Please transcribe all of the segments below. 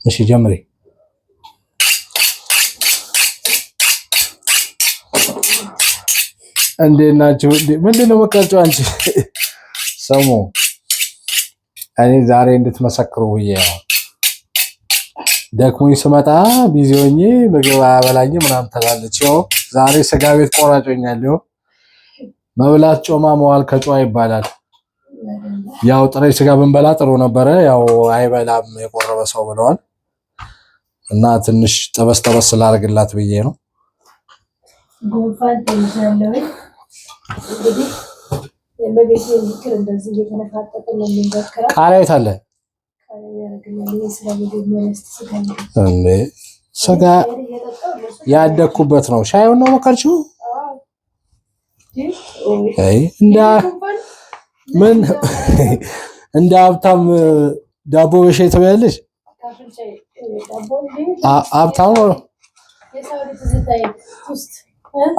እሺ ጀምሪ። እንዴት ናችሁ? ምንድነው መቀርጫው? አንቺ ሰሙ እኔ ዛሬ እንድትመሰክሩ ብዬ ነው። ደክሞኝ ስመጣ ቢዚ ሆኜ ምግብ አያበላኝ ምናምን ትላለች። ያው ዛሬ ስጋ ቤት ቆራጮኛለሁ። መብላት ጮማ መዋል ከጨዋ ይባላል። ያው ጥሬ ስጋ ብንበላ ጥሩ ነበረ። ያው አይበላም የቆረበ ሰው ብለዋል እና ትንሽ ጠበስ ጠበስ ስላደርግላት ብዬ ነው። ጉንፋን ተይዣለሁ እንግዲህ የመቤቴ ምክር እንደዚህ እየተነፋጠጠ ነው የሚንበከራ። ቃሪያ የት አለ? ስጋ ያደኩበት ነው። ሻዩን ነው መከርችው? አይ እንደ ሀብታም ዳቦ በሻይ ትበያለሽ? ሀብታም ነው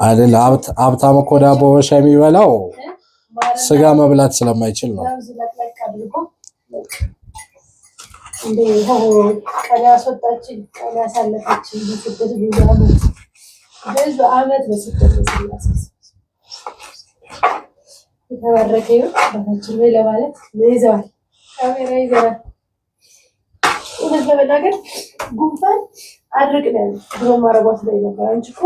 አይደል? ሀብታም እኮ ዳቦ በሻይ የሚበላው ስጋ መብላት ስለማይችል ነው። እንዴ ቀን ያስወጣችን ቀን ያሳለፈችን በስደት ብዙ ዓመት በስደት ስለያስስ የተባረከው በታችን ላይ ለማለት ይዘዋል። ካሜራ ይዘዋል። እውነት ለመናገር ጉንፋን አድርቅ ነው ብሎ ማረጓት ላይ ነበር። አንቺ እኮ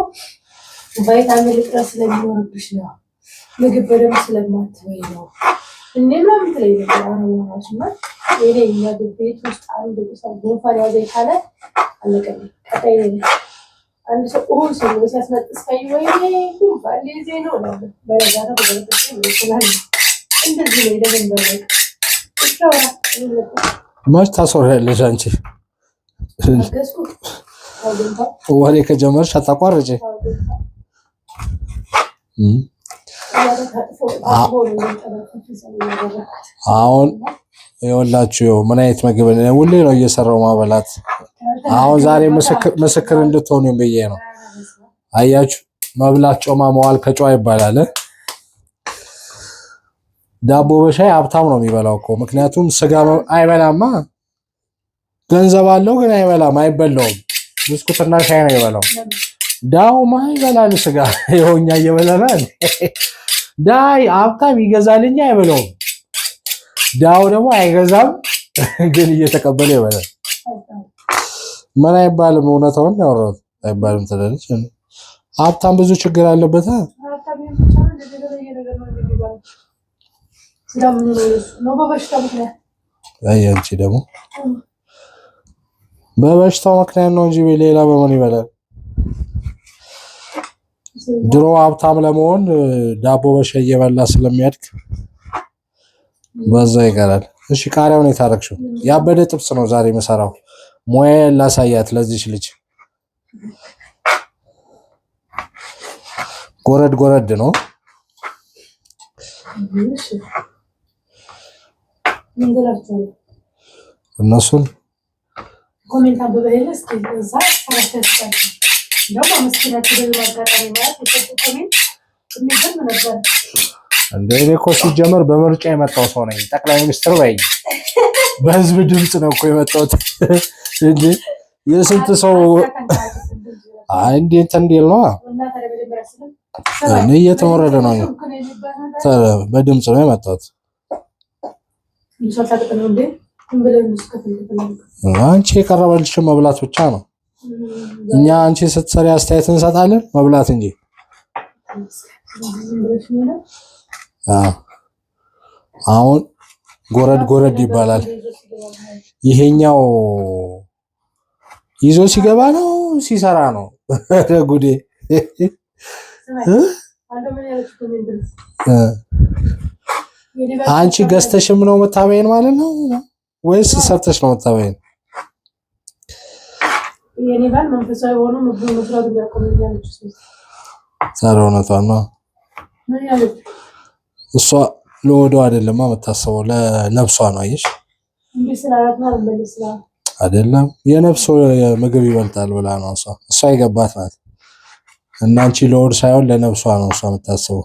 ቫይታሚን እጥረት ስለሚኖርብሽ ነው፣ ምግብ በደንብ ስለማትበይ ነው እኔም ነው የምትለኝ ነበር። አረጋውና እኔ የምግብ ቤት ውስጥ አንድ ሰው ጉንፋን ያዘኝ ካለ አለቀኝ። ቀጣይ አንድ ሰው ኦል ሰው ሲያስነጥስ ወይኔ ጉንፋን ይዘኝ ነው ማለት በረጋታ በረጋታ ይችላል። እንደዚህ ነው ደንበረ እቻው ማች ታሶሪያለሽ አንቺ ወሬ ከጀመርሽ አታቋርጪ። አሁን ይኸውላችሁ ምን አይነት ምግብ ሁሌ ነው እየሰራው ማበላት። አሁን ዛሬ ምስክር እንድትሆኑ ብዬ ነው። አያችሁ መብላት ጮማ መዋል ከጨዋ ይባላል። ዳቦ በሻይ ሀብታም ነው የሚበላው እኮ ምክንያቱም ስጋ አይበላማ። ገንዘብ አለው ግን አይበላም፣ አይበላውም። ብስኩትና ሻይ ነው ይበላው። ዳውማ ይበላል ስጋ ይኸውኛ እየበላናል። ዳይ ሀብታም ይገዛል እንጂ አይበላውም። ዳው ደግሞ አይገዛም ግን እየተቀበለ ይበላል። ምን አይባልም። እውነታውን ያወራሁት አይባልም ትላለች። ሀብታም ብዙ ችግር አለበት። አንቺ ደግሞ በበሽታው ምክንያት ነው እንጂ ሌላ በምን ይበላል? ድሮ ሀብታም ለመሆን ዳቦ በሻይ እየበላ ስለሚያድግ በዛ ይቀራል። እሺ ቃሪያውን የታረክሽው ያበደ ጥብስ ነው ዛሬ የምሰራው። ሙያዬን ላሳያት ለዚች ልጅ። ጎረድ ጎረድ ነው። እነሱን ኮሜንት አበበለ እስኪ እዛ ተረስተን ነው በመስኪናችሁ በማጋጣሚ ማለት ኮሜንት የሚገርም ነበር። እንደ እኔ እኮ ሲጀመር በምርጫ የመጣው ሰው ነኝ። ጠቅላይ ሚኒስትር በይ በህዝብ ድምጽ ነው እኮ የመጣሁት እንጂ የስንት ሰው እንዴት እንዴል ነው እኔ እየተወረደ ነው። በድምጽ ነው የመጣሁት። አንቺ የቀረበልሽን መብላት ብቻ ነው። እኛ አንቺ ስትሰሪ አስተያየት እንሰጣለን፣ መብላት እንጂ። አሁን ጎረድ ጎረድ ይባላል። ይሄኛው ይዞ ሲገባ ነው ሲሰራ ነው ጉዴ። አንቺ ገዝተሽም ነው መታበይን ማለት ነው ወይስ ሰርተሽ ነው መታበይን? የኔ ባል መንፈሳዊ ሆኖ ምግብ መስራት ያቆምኛለች። ሰራውነቷን ነው እሷ ለወዶ አይደለም የምታስበው ለነፍሷ ነው። አይሽ እንዴ ስላላት ነው በለስራ አይደለም የነፍሱ ምግብ ይበልጣል ብላ ነው እሷ ይገባት ናት። እና አንቺ ለወድ ሳይሆን ለነፍሷ ነው እሷ የምታስበው።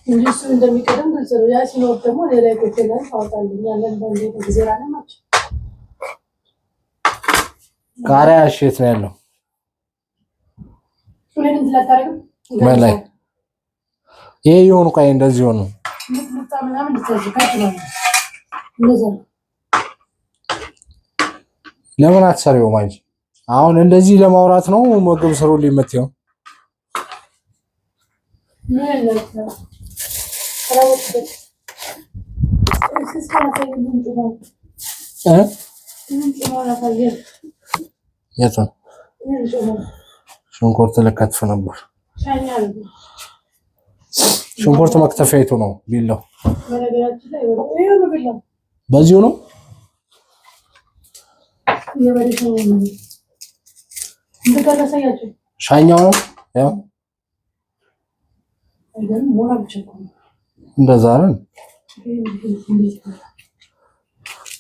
እንጂ እሱ እንደሚቀደም ግልጽ ነው። ያ ሲኖር ደግሞ ሌላ ይቆጨናል። ታውቃለህ ያለን በእንዴት ጊዜ አለማች ቃሪያ እሸት ነው ያለው። ሁሌም ዝላታረግ ማለት ይሄ የሆኑ ቆይ እንደዚህ ሆኑ ምናምን ልትዘጋጅ ነው እንደዛ ለምን አትሰሪው ማንጂ? አሁን እንደዚህ ለማውራት ነው ምግብ ስሩ ሊመትየው ምን ነው ሽንኩርት ልከትፍ ነበር። ሽንኩርት መክተፊያ የቱ ነው ቢላው? በዚሁ ነው ሻኛው ነው ያው እንደዛ ነው።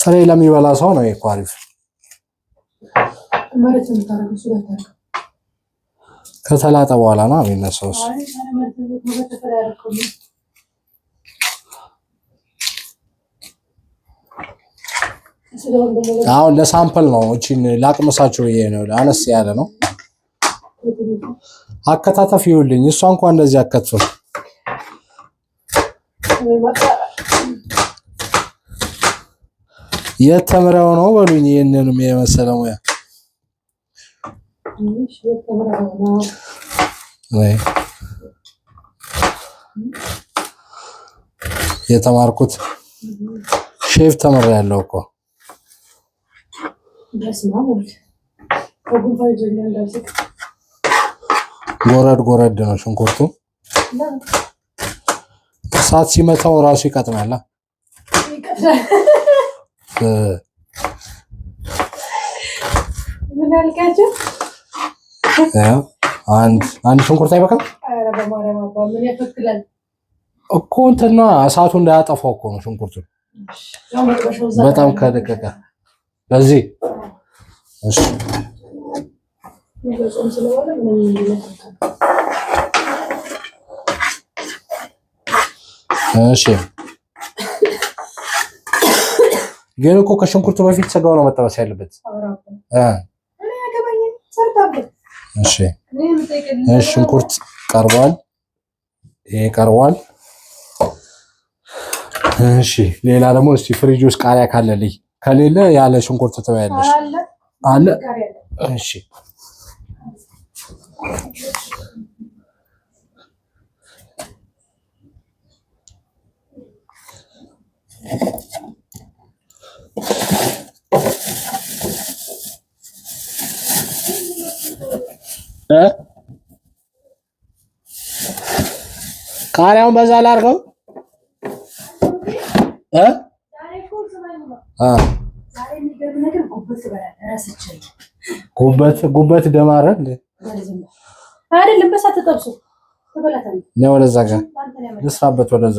ጥሬ ለሚበላ ሰው ነው እኮ አሪፍ። ከተላጠ በኋላ ነው የሚነሳው። አሁን ለሳምፕል ነው እቺን ላቅመሳችሁ ብዬ ነው። አነስ ያለ ነው አከታተፍ ይውልኝ። እሷ እንኳን እንደዚህ አከትፈው የተምረው ነው በሉኝ። ይሄንንም የመሰለ ሙያ የተማርኩት ሼፍ ተምሬያለሁ እኮ ጎረድ ጎረድ ነው ሽንኩርቱ። እሳት ሲመታው ራሱ ይቀጥናል። ምን አልካቸው? አንድ ሽንኩርት አይበቃም? ኧረ በማርያም አባ ምን ያፈክላል እኮ እንትና እሳቱ እንዳያጠፋው እኮ ነው ሽንኩርቱ በጣም ከደቀቀ በዚህ እሺ እሺ ግን እኮ ከሽንኩርቱ በፊት ስጋው ነው መጠበስ ያለበት። እሺ ሽንኩርት ቀርቧል። ይሄ ቀርቧል። እሺ ሌላ ደግሞ እስቲ ፍሪጅ ውስጥ ቃሪያ ካለልኝ ከሌለ ያለ ሽንኩርት ትበያለሽ አለ። እሺ ቃሪያውን በዛ ላድርገው። ጉበት ደማረ አይደለም። በሳት ተጠብሶ ተበላታለህ ነው። ወደዛ ጋር ልስራበት። ወደዛ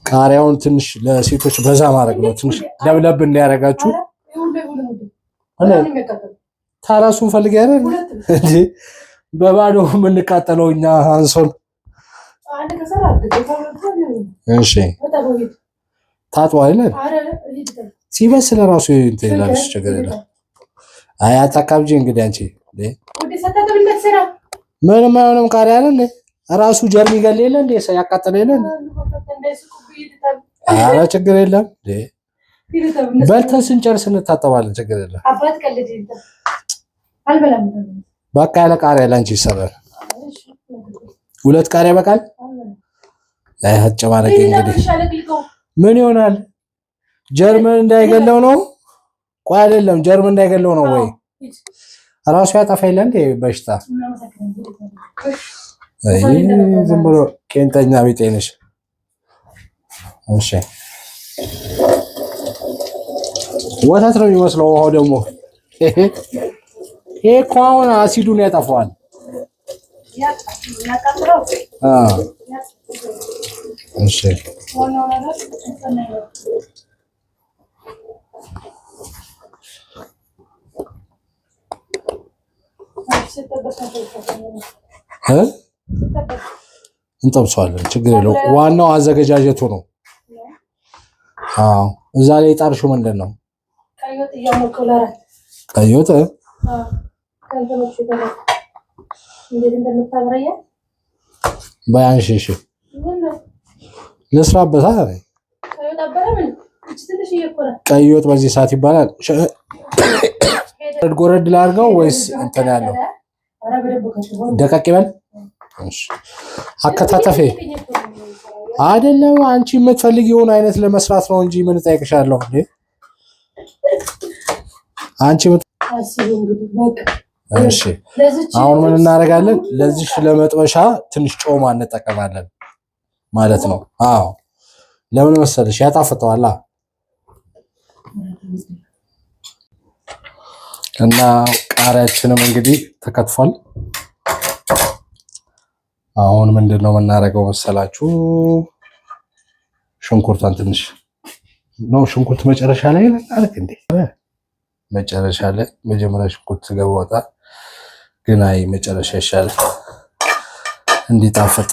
ቃሪያውን ትንሽ ለሴቶች በዛ ማድረግ ነው። ትንሽ ለብለብ እንዲያደርጋችሁ ታራሱን ፈልግ አይደል እንዴ? በባዶ የምንቃጠለው እኛ አንሶን። እሺ ታጥዋ አይደል? ሲበስል ራሱ እንትን ይላል። ችግር የለም። አይ አታካብጂ እንግዲህ አንቺ ምንም አይሆንም። ቃሪያ አይደል ራሱ ጀርም ይገል የለ እንዴ? ያቃጠለ የለ እንዴ? ኧረ ችግር የለም። በልተን ስንጨርስ እንታጠባለን። ችግር የለም። በቃ ያለ ቃሪያ ላንቺ ይሰራል። ሁለት ቃሪያ በቃል አይ አጨማለቅ እንግዲህ ምን ይሆናል? ጀርመን እንዳይገለው ነው። ቆይ አይደለም ጀርመን እንዳይገለው ነው ወይ ራሱ ያጠፋ የለ እንዴ በሽታ? አይ ዝም ብሎ ቄንጠኛ ቢጤ ነሽ። እሺ ወተት ነው የሚመስለው። ውሃው ደግሞ ይሄ እኮ አሁን አሲዱን ያጠፋዋል። እሺ እንጠብሰዋለን። ችግር የለው። ዋናው አዘገጃጀቱ ነው። አዎ እዛ ላይ ጣርሽው ምንድን ነው? ቀይ ወጥ በያንሽ እሺ ልስራበት አይደል? ቀይ ወጥ በዚህ ሰዓት ይባላል። ጎረድ ላድርገው ወይስ እንትን ያለው ደቀቅ ይበል? እሺ አከታተፌ አይደለም አንቺ የምትፈልጊውን አይነት ለመስራት ነው እንጂ ምን ጠይቅሻለሁ እንዴ? አንቺ እሺ አሁን ምን እናደርጋለን? ለዚህ ለመጥበሻ ትንሽ ጮማ እንጠቀማለን ማለት ነው። አዎ ለምን መሰለሽ? ያጣፍጠዋል። እና ቃሪያችንም እንግዲህ ተከትፏል። አሁን ምንድነው የምናደርገው መሰላችሁ? ሽንኩርቷን ትንሽ ነው። ሽንኩርት መጨረሻ ላይ አልክ እንዴ? መጨረሻ ላይ መጀመሪያ ሽንኩርት ገባውጣ ግን አይ መጨረሻ ይሻላል እንዲጣፍጥ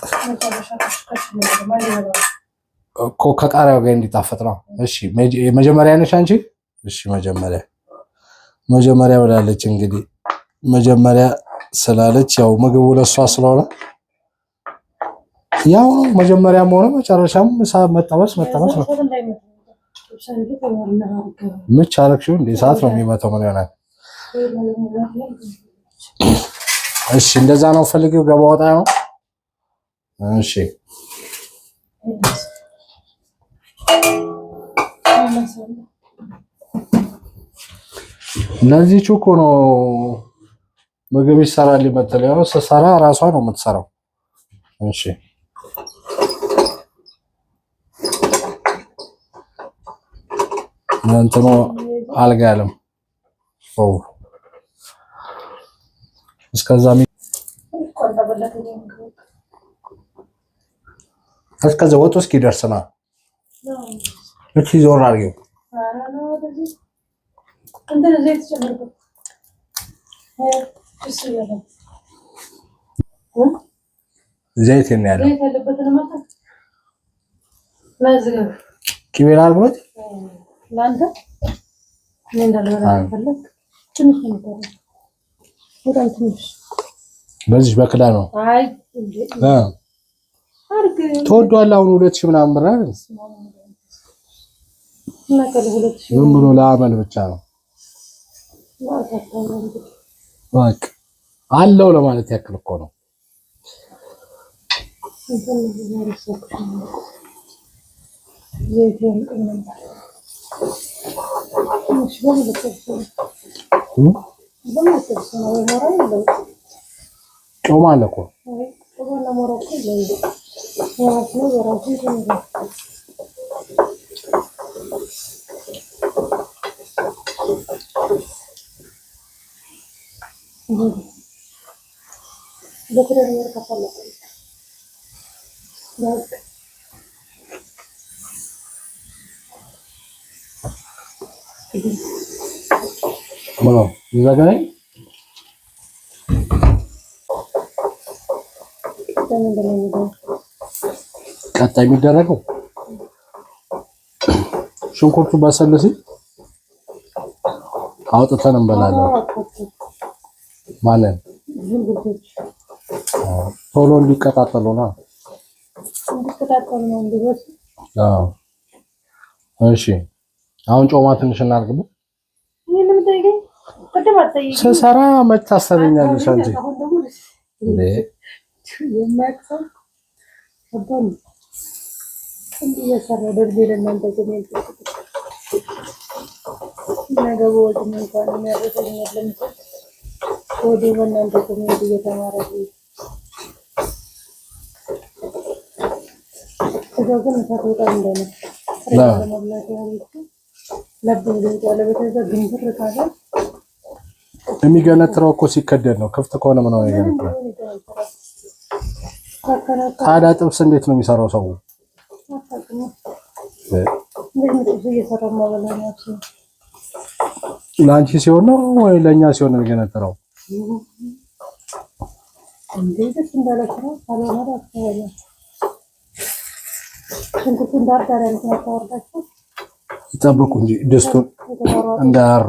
እኮ ከቃሪያው ጋር እንዲጣፍጥ ነው። እሺ መጀመሪያ ነሽ አንቺ? እሺ መጀመሪያ ብላለች እንግዲህ መጀመሪያ ስላለች ያው ምግቡ ለሷ ስለሆነ ያው ነው መጀመሪያም ሆነ መጨረሻም መጠበስ ነው። ምች አረግሽው እንዴ? ሰዓት ነው የሚመታው። ምን ይሆናል? እሺ እንደዛ ነው ፈልጊው። ገባ ወጣ ነው። እሺ ለዚህ እኮ ነው ምግብ ይሰራል የምትለው። ያው ሰራ ራሷ ነው የምትሰራው። እሺ እንትኑ አልጋለም። እስከዛ ወጡ እስኪደርስ ነው። እቺ ዞር አድርጊው። ዘይት ነው ያለው። ቅቤ ላድርግበት ላንተ ምን እንዳልሆነ ትንሽ ነው። በጣም ትንሽ በዚህ በክዳ ነው። አይ ተወዷል። አሁን 2000 ምናምን ብር አይደል? ምን ብሎ ለአመል ብቻ ነው በቃ አለው ለማለት ያክል እኮ ነው። ጮማ አለ እኮ bueno, ይዘጋኝ ቀጣይ የሚደረገው ሽንኩርቱ በሰል ሲል አውጥተን እንበላለን ማለት ቶሎ እንዲቀጣጠሉ ነው። እሺ አሁን ጮማ ትንሽ እናድርግበት። ስሰራ መች ታሰበኛለሽ አንቺ እንዴ? የሚገነጥረው እኮ ሲከደድ ነው። ክፍት ከሆነ ምን ነው የሚገነጥረው? ታዲያ ጥብስ እንዴት ነው የሚሰራው ሰው? ለአንቺ ሲሆን ነው ወይ ለእኛ ሲሆን ነው የሚገነጥረው? ሽንኩርቱን ዳር ዳር ያወርዳችሁ ይጠብቁ እንጂ ድስቱን እንዳር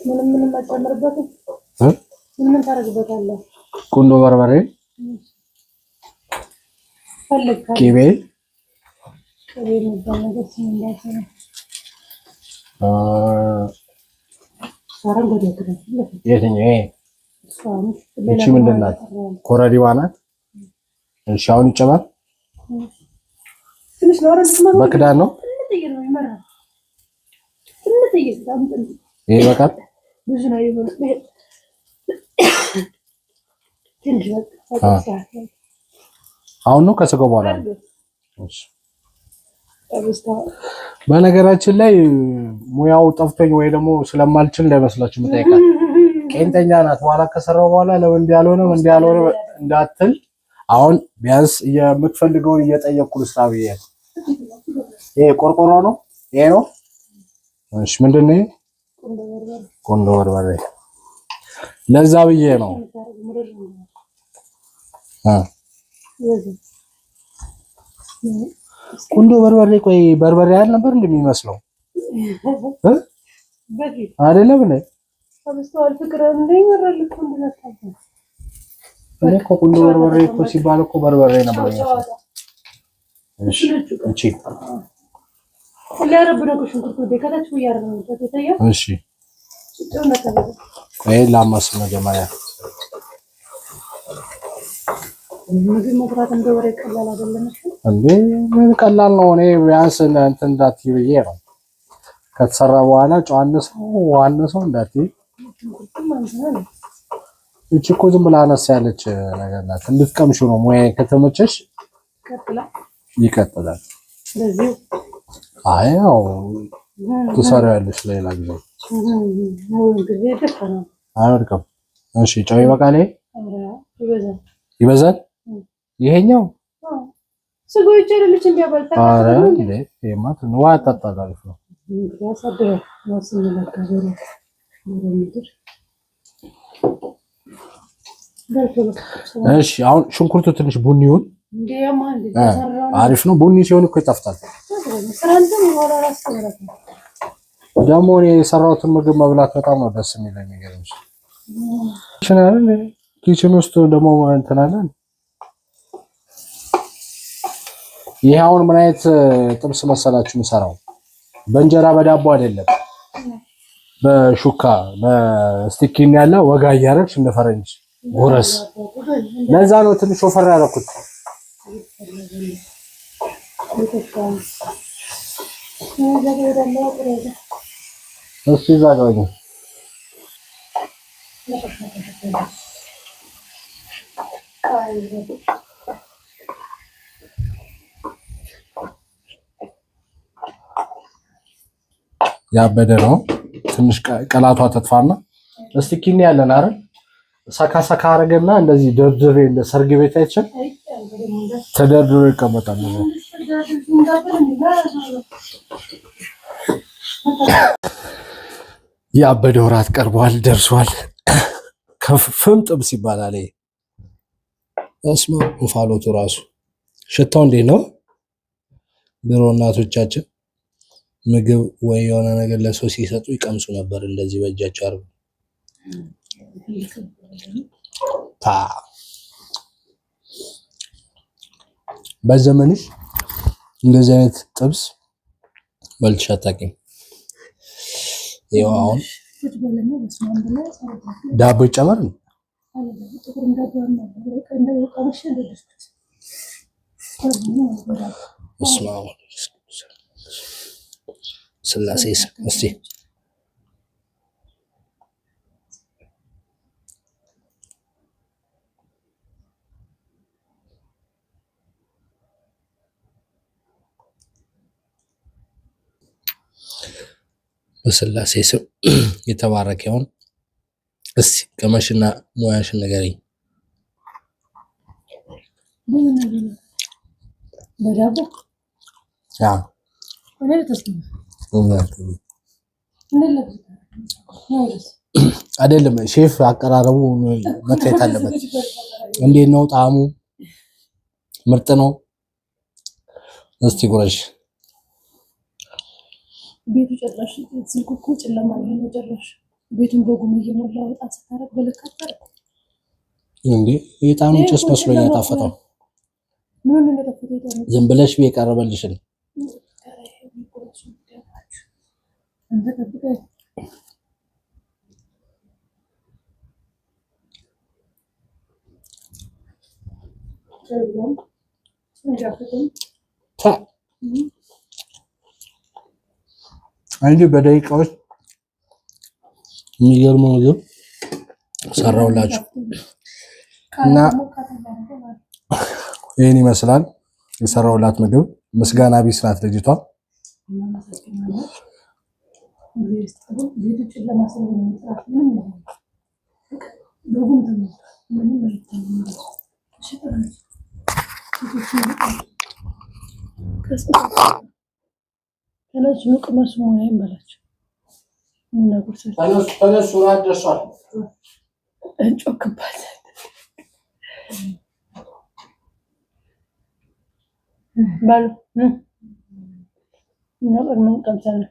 ምንም አጨምርበትም ምን ታረግበታለህ? ቁንዶ በርበሬ ፈልግ ቂቤ የሚባል ነገር ሲንዳት ነው። የትኛው እቺ ምንድን ናት? ኮረሪማ ናት። እሺ አሁን ይጨመር። በክዳን ነው ይሄ በቃ ብዙ ነው ይሆናል። አሁን ነው ከስጋው በኋላ ነው። በነገራችን ላይ ሙያው ጠፍቶኝ ወይ ደግሞ ስለማልችል እንዳይመስላችሁ የምጠይቃት ቄንጠኛ ናት። በኋላ ከሰራው በኋላ ለምን እንዲያልሆነ እንዳትል አሁን ቢያንስ የምትፈልገውን እየጠየቅኩ ልስራ ብዬ ይሄ ቆርቆሮ ነው። ይሄ ነው። እሺ ምንድን ነው? ቁንዶ በርበሬ ለዛ ብዬ ነው። ቁንዶ በርበሬ ቆይ በርበሬ ያህል ነበር እንደሚመስለው አይደለም እንዴ? እኔ እኮ ቁንዶ በርበሬ እኮ ሲባል እኮ በርበሬ ነበር የሚመስለው። እሺ እቺ እሺ ቆይ ላማስ መጀመሪያ ምግብ መስራት እንደወሬ ቀላል አይደለም እንዴ? ምን ቀላል ነው? እኔ ቢያንስ እንትን እንዳትዪ ብዬ ነው። ከተሰራ በኋላ ጨዋነሰው ዋነሰው እንዳትዪ። እቺ እኮ ዝም ብላ አነስ ያለች ነገር ናት። እንድትቀምሹ ነው። ሙያ ከተመቸሽ ይቀጥላል። ስለዚህ አይ ያው ትሰሪያለሽ ሌላ ጊዜ አይወድቅም። እሺ ጨው ይበቃል። ይበዛል። ይሄኛው ስጎ ይጨርልሽ እንዲያበልጣ አረ እንዴ የማት ነው አጣጣላል ነው ያሳደረ ወስን ለከዘሩ እሺ አሁን ሽንኩርቱ ትንሽ ቡኒውን አሪፍ ነው። ቡኒ ሲሆን እኮ ይጣፍጣል። ደግሞ እኔ የሰራሁትን ምግብ መብላት በጣም ነው ደስ የሚለኝ። የሚገርምሽ ኪችን ውስጥ ደግሞ እንትን አለን። ይሄ አሁን ምን አይነት ጥብስ መሰላችሁ የምሰራው? በእንጀራ በዳቦ አይደለም፣ በሹካ በስቲኪን ያለ ወጋ እያደረግሽ እንደ ፈረንጅ ጎረስ። ለዛ ነው ትንሽ ወፈር ያደረኩት። እሺ ዛጋኝ ያበደ ነው። ትንሽ ቀላቷ ተጥፋና እስቲኪኒ ያለን አይደል? ሰካ ሰካ አረገና እንደዚህ ደርድሬ እንደ ሰርግ ቤት አይቻል ተደርድሮ ይቀመጣል። ያበደ ወራት ቀርቧል፣ ደርሷል። ከፍም ጥብስ ይባላል። እስማ እንፋሎቱ ራሱ ሽታው እንዴት ነው? ድሮ እናቶቻችን ምግብ ወይ የሆነ ነገር ለሰው ሲሰጡ ይቀምሱ ነበር እንደዚህ በእጃቸው አርገው። በዘመንሽ እንደዚህ አይነት ጥብስ በልተሽ አታውቂም? ይኸው አሁን ዳቦ ይጨመር ነው ስላሴ እስቲ በስላሴ ስም የተባረከውን እስቲ ቀመሽና ሙያሽን ንገሪኝ። በዳቦ ያ አይደለም ሼፍ አቀራረቡ መታየት አለበት። እንዴት ነው ጣዕሙ? ምርጥ ነው። እስቲ ጉረሽ። ቤቱ ጨራሽ ስልኩ እኮ ጨለማ ነው ጨራሽ። ቤቱን በጉም እየሞላ ወጣ ስታረግ በለካታ እንዴ የጣኑ ጭስ መስሎኝ ያጣፈጠው። ምን ነው የተፈጠረው? ዝም ብለሽ ቢቀርበልሽን አንዴ በደቂቃዎች የሚገርም ምግብ ሰራውላችሁ እና ይሄን ይመስላል የሰራውላት ምግብ። ምስጋና ቢስ ናት ልጅቷ። ተነሱ ራት ደርሷል። እንጮክባት ባሉ እና ቀድመን ቀምሳለን።